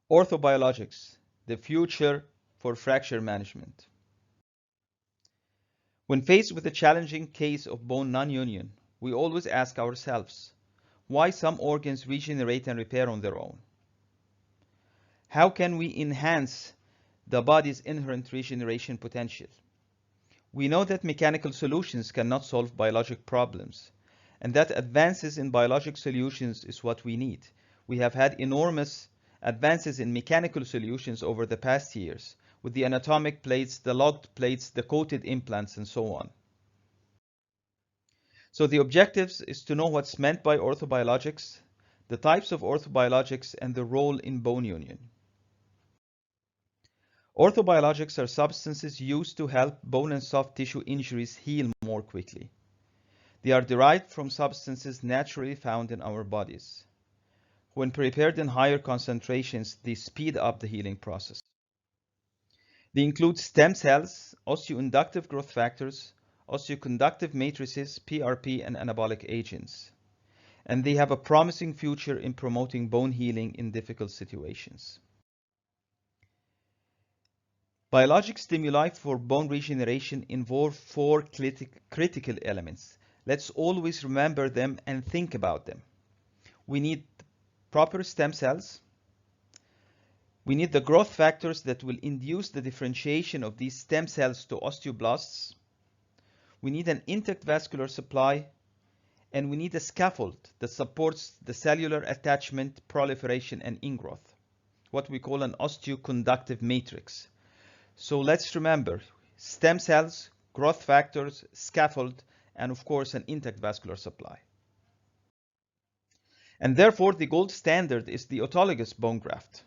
Orthobiologics, the future for fracture management. When faced with a challenging case of bone non-union, we always ask ourselves why some organs regenerate and repair on their own. How can we enhance the body's inherent regeneration potential? We know that mechanical solutions cannot solve biologic problems, and that advances in biologic solutions is what we need. We have had enormous advances in mechanical solutions over the past years, with the anatomic plates, the locked plates, the coated implants, and so on. So the objectives is to know what's meant by orthobiologics, the types of orthobiologics, and the role in bone union. Orthobiologics are substances used to help bone and soft tissue injuries heal more quickly. They are derived from substances naturally found in our bodies. When prepared in higher concentrations, they speed up the healing process. They include stem cells, osteoinductive growth factors, osteoconductive matrices, PRP, and anabolic agents. And they have a promising future in promoting bone healing in difficult situations. Biologic stimuli for bone regeneration involve four critical elements. Let's always remember them and think about them. We need proper stem cells. We need the growth factors that will induce the differentiation of these stem cells to osteoblasts. We need an intact vascular supply, and we need a scaffold that supports the cellular attachment, proliferation, and ingrowth, what we call an osteoconductive matrix. So let's remember stem cells, growth factors, scaffold, and of course an intact vascular supply. And therefore the gold standard is the autologous bone graft.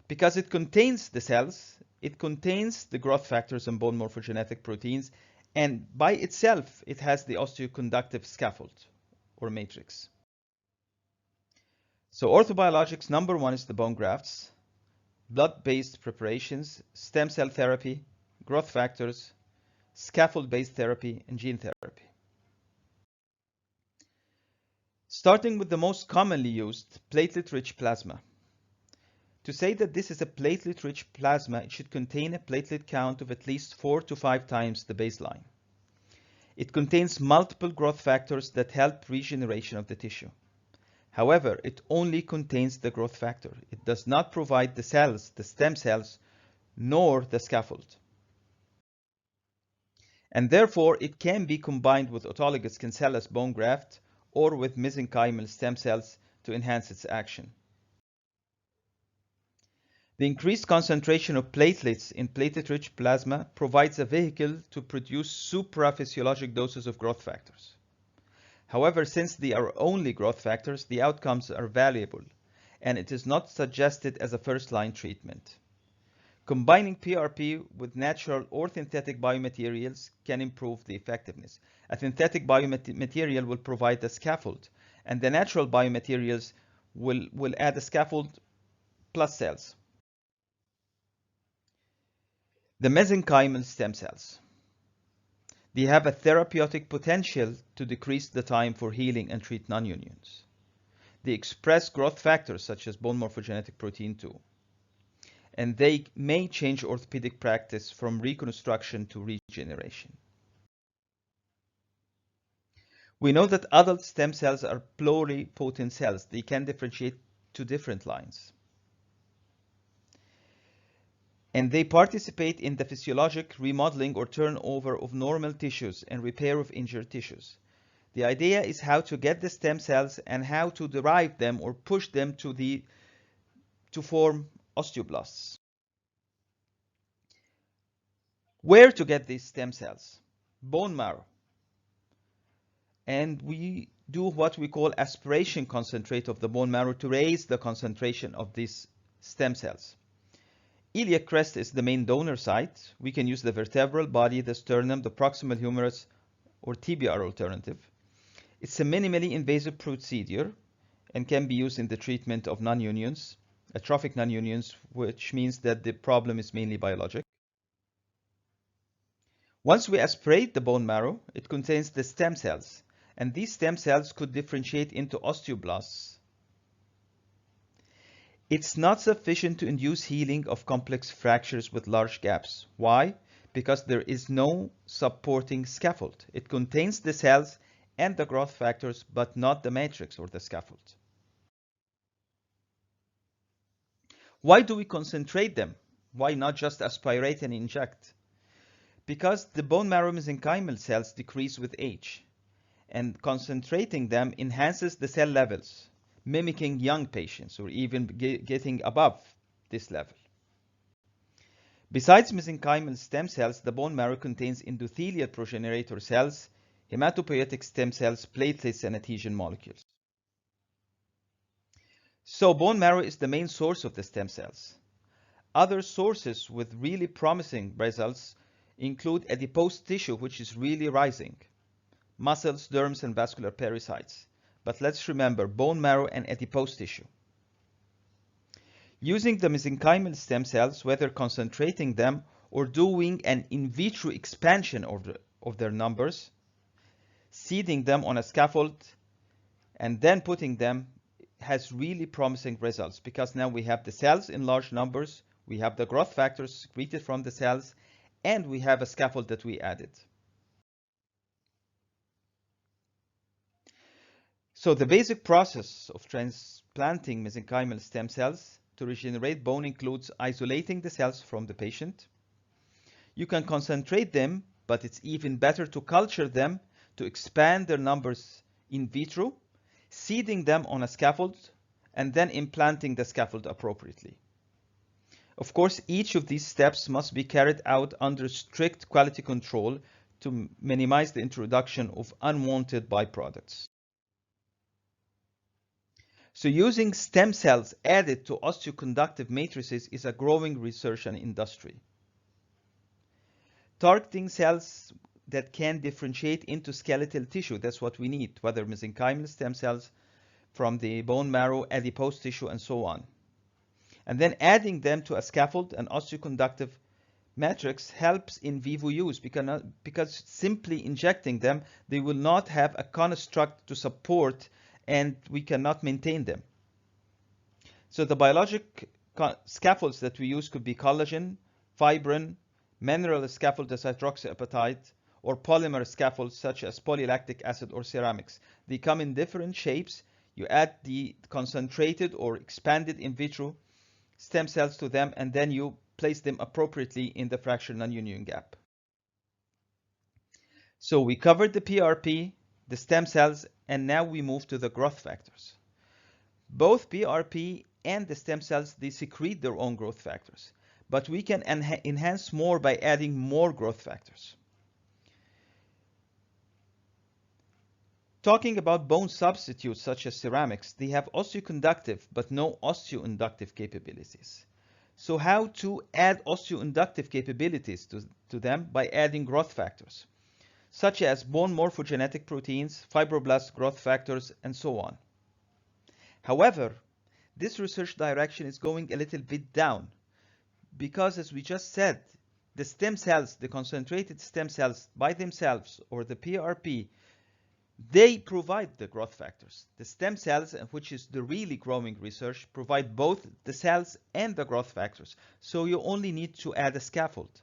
Because it contains the cells, it contains the growth factors and bone morphogenetic proteins, and by itself it has the osteoconductive scaffold or matrix. So orthobiologics number one is the bone grafts, blood-based preparations, stem cell therapy, growth factors, scaffold-based therapy, and gene therapy. Starting with the most commonly used, platelet-rich plasma. To say that this is a platelet-rich plasma, it should contain a platelet count of at least 4 to 5 times the baseline. It contains multiple growth factors that help regeneration of the tissue. However, it only contains the growth factor. It does not provide the cells, the stem cells, nor the scaffold. And therefore, it can be combined with autologous cancellous bone graft or with mesenchymal stem cells to enhance its action. The increased concentration of platelets in platelet-rich plasma provides a vehicle to produce supraphysiologic doses of growth factors. However, since they are only growth factors, the outcomes are variable, and it is not suggested as a first-line treatment. Combining PRP with natural or synthetic biomaterials can improve the effectiveness. A synthetic biomaterial will provide a scaffold, and the natural biomaterials will add a scaffold plus cells. The mesenchymal stem cells. They have a therapeutic potential to decrease the time for healing and treat non-unions. They express growth factors such as bone morphogenetic protein 2. And they may change orthopedic practice from reconstruction to regeneration. We know that adult stem cells are pluripotent cells. They can differentiate to different lines. And they participate in the physiologic remodeling or turnover of normal tissues and repair of injured tissues. The idea is how to get the stem cells and how to derive them or push them to form osteoblasts. Where to get these stem cells? Bone marrow. And we do what we call aspiration concentrate of the bone marrow to raise the concentration of these stem cells. Iliac crest is the main donor site. We can use the vertebral body, the sternum, the proximal humerus, or tibia are alternative. It's a minimally invasive procedure and can be used in the treatment of non-unions, atrophic non-unions, which means that the problem is mainly biologic. Once we aspirate the bone marrow, it contains the stem cells, and these stem cells could differentiate into osteoblasts. It's not sufficient to induce healing of complex fractures with large gaps. Why? Because there is no supporting scaffold. It contains the cells and the growth factors, but not the matrix or the scaffold. Why do we concentrate them? Why not just aspirate and inject? Because the bone marrow mesenchymal cells decrease with age, and concentrating them enhances the cell levels, mimicking young patients or even getting above this level. Besides mesenchymal stem cells, the bone marrow contains endothelial progenitor cells, hematopoietic stem cells, platelets, and adhesion molecules. So bone marrow is the main source of the stem cells. Other sources with really promising results include adipose tissue, which is really rising, muscles, derms, and vascular pericytes. But let's remember bone marrow and adipose tissue. Using the mesenchymal stem cells, whether concentrating them or doing an in vitro expansion of their numbers, seeding them on a scaffold, and then putting them has really promising results, because now we have the cells in large numbers, we have the growth factors secreted from the cells, and we have a scaffold that we added. So the basic process of transplanting mesenchymal stem cells to regenerate bone includes isolating the cells from the patient. You can concentrate them, but it's even better to culture them to expand their numbers in vitro, seeding them on a scaffold, and then implanting the scaffold appropriately. Of course, each of these steps must be carried out under strict quality control to minimize the introduction of unwanted byproducts. So using stem cells added to osteoconductive matrices is a growing research and industry. Targeting cells that can differentiate into skeletal tissue, that's what we need, whether mesenchymal stem cells from the bone marrow, adipose tissue, and so on. And then adding them to a scaffold and osteoconductive matrix helps in vivo use, because simply injecting them, they will not have a construct to support, and we cannot maintain them. So the biologic scaffolds that we use could be collagen, fibrin, mineral scaffold as hydroxyapatite, or polymer scaffolds such as polylactic acid or ceramics. They come in different shapes. You add the concentrated or expanded in vitro stem cells to them, and then you place them appropriately in the fracture non-union gap. So we covered the PRP, the stem cells, and now we move to the growth factors. Both PRP and the stem cells, they secrete their own growth factors, but we can enhance more by adding more growth factors. Talking about bone substitutes such as ceramics, they have osteoconductive but no osteoinductive capabilities. So how to add osteoinductive capabilities to them? By adding growth factors, such as bone morphogenetic proteins, fibroblast growth factors, and so on. However, this research direction is going a little bit down, because as we just said, the stem cells, the concentrated stem cells by themselves, or the PRP, they provide the growth factors. The stem cells, which is the really growing research, provide both the cells and the growth factors. So you only need to add a scaffold.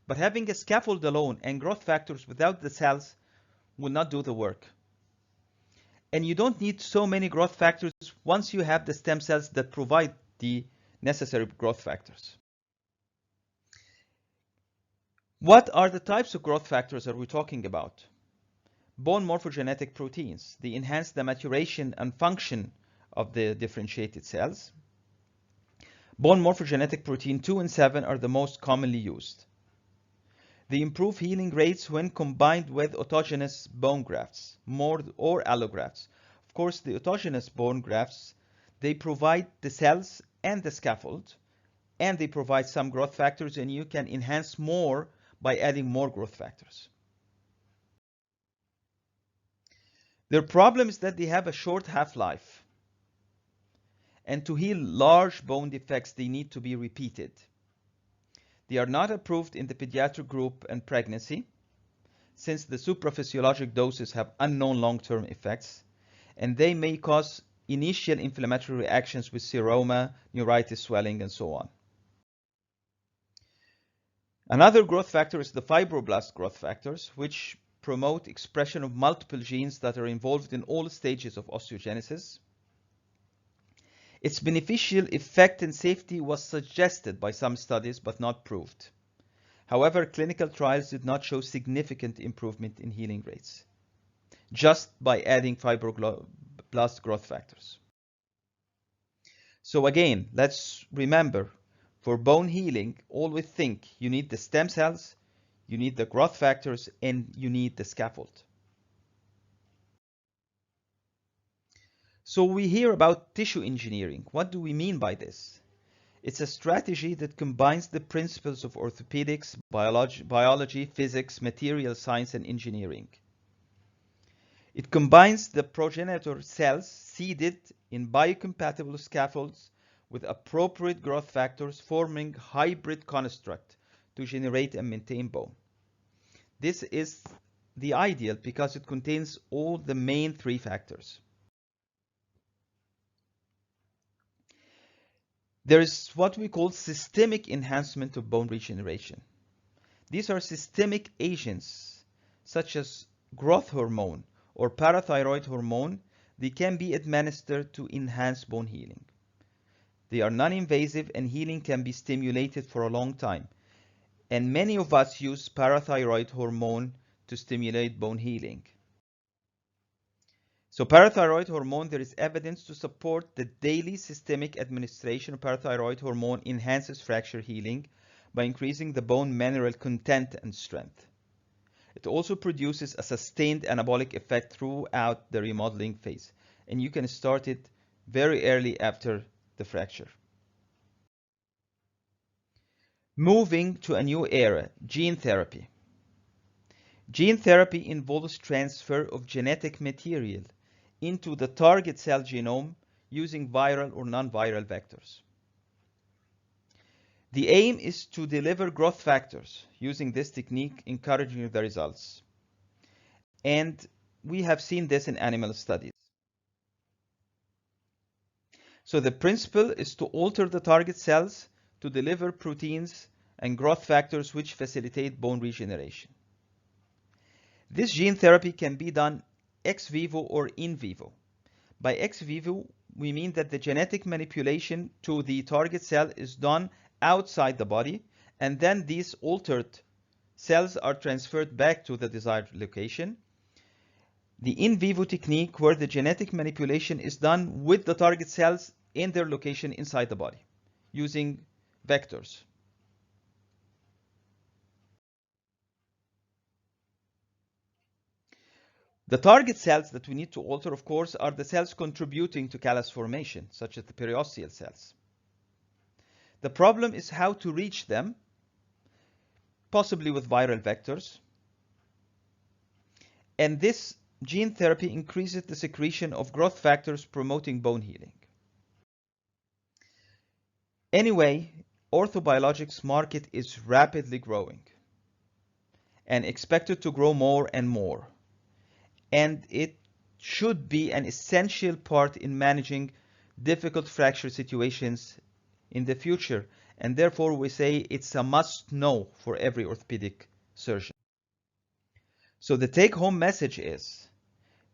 But having a scaffold alone and growth factors without the cells will not do the work. And you don't need so many growth factors once you have the stem cells that provide the necessary growth factors. What are the types of growth factors are we talking about? Bone morphogenetic proteins. They enhance the maturation and function of the differentiated cells. Bone morphogenetic protein 2 and 7 are the most commonly used. They improve healing rates when combined with autogenous bone grafts, or allografts. Of course, the autogenous bone grafts, they provide the cells and the scaffold, and they provide some growth factors, and you can enhance more by adding more growth factors. Their problem is that they have a short half-life, and to heal large bone defects, they need to be repeated. They are not approved in the pediatric group and pregnancy, since the supraphysiologic doses have unknown long-term effects, and they may cause initial inflammatory reactions with seroma, neuritis, swelling, and so on. Another growth factor is the fibroblast growth factors, which promote expression of multiple genes that are involved in all stages of osteogenesis. Its beneficial effect and safety was suggested by some studies but not proved. However, clinical trials did not show significant improvement in healing rates, just by adding fibroblast growth factors. So again, let's remember, for bone healing, always think you need the stem cells, you need the growth factors, and you need the scaffold. So we hear about tissue engineering. What do we mean by this? It's a strategy that combines the principles of orthopedics, biology, physics, material science, and engineering. It combines the progenitor cells seeded in biocompatible scaffolds with appropriate growth factors, forming hybrid construct to generate and maintain bone. This is the ideal because it contains all the main three factors. There is what we call systemic enhancement of bone regeneration. These are systemic agents such as growth hormone or parathyroid hormone. They can be administered to enhance bone healing. They are non-invasive and healing can be stimulated for a long time. And many of us use parathyroid hormone to stimulate bone healing. So parathyroid hormone, there is evidence to support the daily systemic administration of parathyroid hormone enhances fracture healing by increasing the bone mineral content and strength. It also produces a sustained anabolic effect throughout the remodeling phase, and you can start it very early after the fracture. Moving to a new era, gene therapy. Gene therapy involves transfer of genetic material into the target cell genome using viral or non-viral vectors. The aim is to deliver growth factors using this technique, encouraging the results. And we have seen this in animal studies. So the principle is to alter the target cells to deliver proteins and growth factors which facilitate bone regeneration. This gene therapy can be done ex vivo or in vivo. By ex vivo, we mean that the genetic manipulation to the target cell is done outside the body, and then these altered cells are transferred back to the desired location. The in vivo technique, where the genetic manipulation is done with the target cells in their location inside the body, using vectors. The target cells that we need to alter, of course, are the cells contributing to callus formation, such as the periosteal cells. The problem is how to reach them, possibly with viral vectors. And this gene therapy increases the secretion of growth factors promoting bone healing. Anyway, Orthobiologics Market is rapidly growing and expected to grow more and more. And it should be an essential part in managing difficult fracture situations in the future. And therefore, we say it's a must-know for every orthopedic surgeon. So the take-home message is,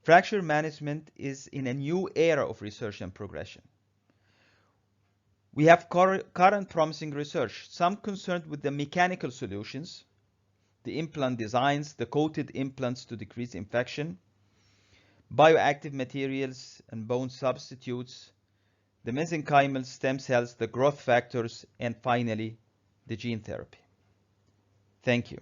fracture management is in a new era of research and progression. We have current promising research, some concerned with the mechanical solutions, the implant designs, the coated implants to decrease infection, bioactive materials and bone substitutes, the mesenchymal stem cells, the growth factors, and finally, the gene therapy. Thank you.